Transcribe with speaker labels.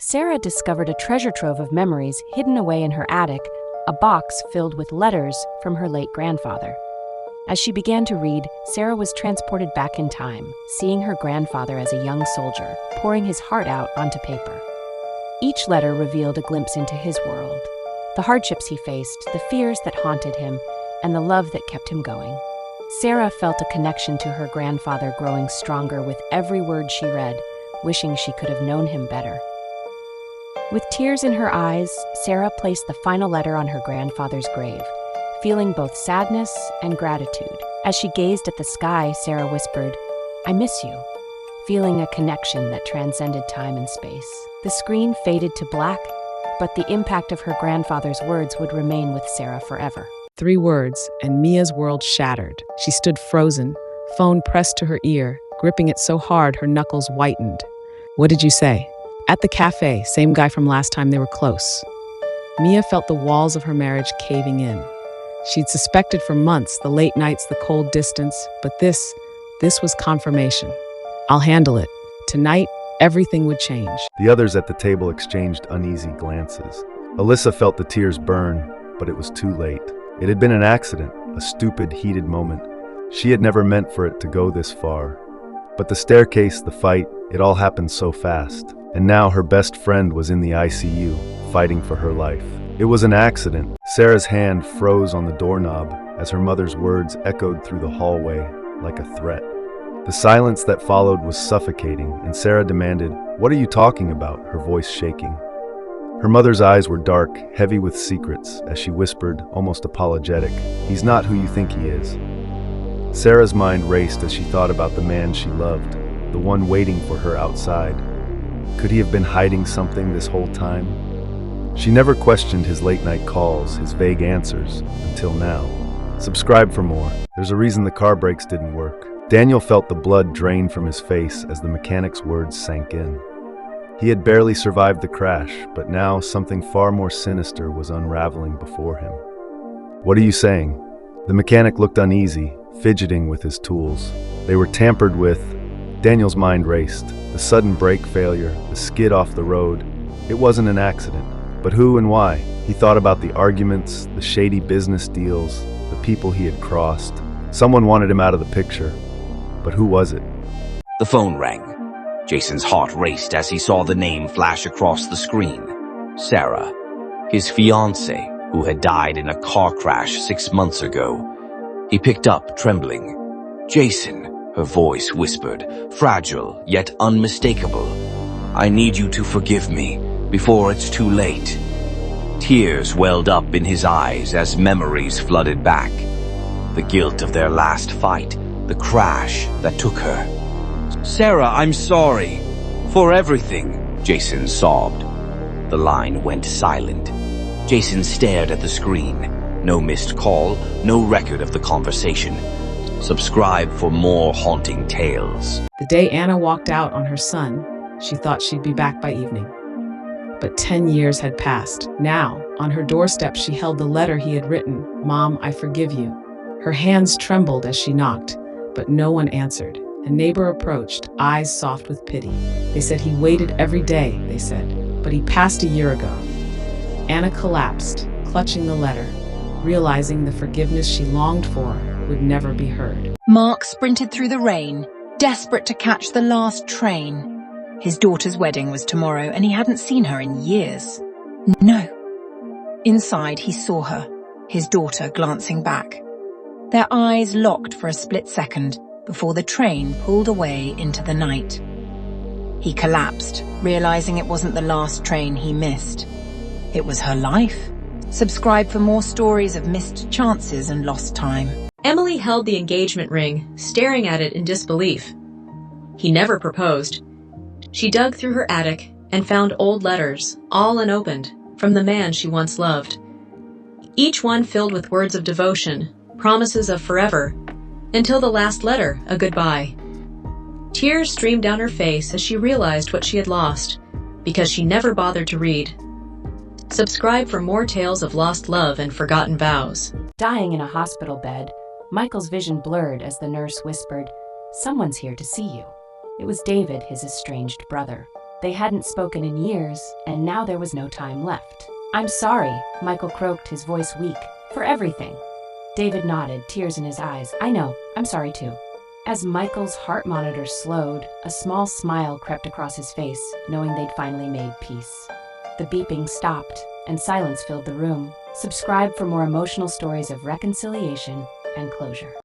Speaker 1: Sarah discovered a treasure trove of memories hidden away in her attic, a box filled with letters from her late grandfather. As she began to read, Sarah was transported back in time, seeing her grandfather as a young soldier, pouring his heart out onto paper. Each letter revealed a glimpse into his world, the hardships he faced, the fears that haunted him, and the love that kept him going. Sarah felt a connection to her grandfather growing stronger with every word she read, wishing she could have known him better. With tears in her eyes, Sarah placed the final letter on her grandfather's grave, feeling both sadness and gratitude. As she gazed at the sky, Sarah whispered, "I miss you," feeling a connection that transcended time and space. The screen faded to black, but the impact of her grandfather's words would remain with Sarah forever.
Speaker 2: 3 words, and Mia's world shattered. She stood frozen, phone pressed to her ear, gripping it so hard her knuckles whitened. "What did you say?" "At the cafe, same guy from last time they were close." Mia felt the walls of her marriage caving in. She'd suspected for months, the late nights, the cold distance, but this was confirmation. "I'll handle it. Tonight, everything would change."
Speaker 3: The others at the table exchanged uneasy glances. Alyssa felt the tears burn, but it was too late. It had been an accident, a stupid, heated moment. She had never meant for it to go this far. But the staircase, the fight, it all happened so fast. And now her best friend was in the ICU, fighting for her life. It was an accident. Sarah's hand froze on the doorknob as her mother's words echoed through the hallway like a threat. The silence that followed was suffocating, and Sarah demanded, "What are you talking about?" her voice shaking. Her mother's eyes were dark, heavy with secrets, as she whispered, almost apologetic, "He's not who you think he is." Sarah's mind raced as she thought about the man she loved, the one waiting for her outside. Could he have been hiding something this whole time? She never questioned his late-night calls, his vague answers, until now. Subscribe for more. There's a reason the car brakes didn't work. Daniel felt the blood drain from his face as the mechanic's words sank in. He had barely survived the crash, but now something far more sinister was unraveling before him. "What are you saying?" The mechanic looked uneasy, fidgeting with his tools. They were tampered with. Daniel's mind raced. The sudden brake failure, the skid off the road. It wasn't an accident. But who and why? He thought about the arguments, the shady business deals, the people he had crossed. Someone wanted him out of the picture. But who was it?
Speaker 4: The phone rang. Jason's heart raced as he saw the name flash across the screen. Sarah, his fiancée, who had died in a car crash 6 months ago. He picked up, trembling. "Jason," her voice whispered, fragile yet unmistakable. "I need you to forgive me before it's too late." Tears welled up in his eyes as memories flooded back. The guilt of their last fight, the crash that took her. "Sarah, I'm sorry for everything," Jason sobbed. The line went silent. Jason stared at the screen. No missed call, no record of the conversation. Subscribe for more haunting tales.
Speaker 2: The day Anna walked out on her son, she thought she'd be back by evening. But 10 years had passed. Now, on her doorstep, she held the letter he had written, "Mom, I forgive you." Her hands trembled as she knocked, but no one answered. A neighbor approached, eyes soft with pity. They said he waited every day, they said, but he passed a year ago. Anna collapsed, clutching the letter, realizing the forgiveness she longed for would never be heard.
Speaker 5: Mark sprinted through the rain, desperate to catch the last train. His daughter's wedding was tomorrow, and he hadn't seen her in years. No. Inside, he saw her, his daughter glancing back. Their eyes locked for a split second before the train pulled away into the night. He collapsed, realizing it wasn't the last train he missed. It was her life. Subscribe for more stories of missed chances and lost time.
Speaker 6: Emily held the engagement ring, staring at it in disbelief. He never proposed. She dug through her attic and found old letters, all unopened, from the man she once loved. Each one filled with words of devotion, promises of forever, until the last letter, a goodbye. Tears streamed down her face as she realized what she had lost, because she never bothered to read. Subscribe for more tales of lost love and forgotten vows.
Speaker 1: Dying in a hospital bed, Michael's vision blurred as the nurse whispered, "Someone's here to see you." It was David, his estranged brother. They hadn't spoken in years, and now there was no time left. "I'm sorry," Michael croaked, his voice weak, "for everything." David nodded, tears in his eyes. "I know, I'm sorry too." As Michael's heart monitor slowed, a small smile crept across his face, knowing they'd finally made peace. The beeping stopped, and silence filled the room. Subscribe for more emotional stories of reconciliation and closure.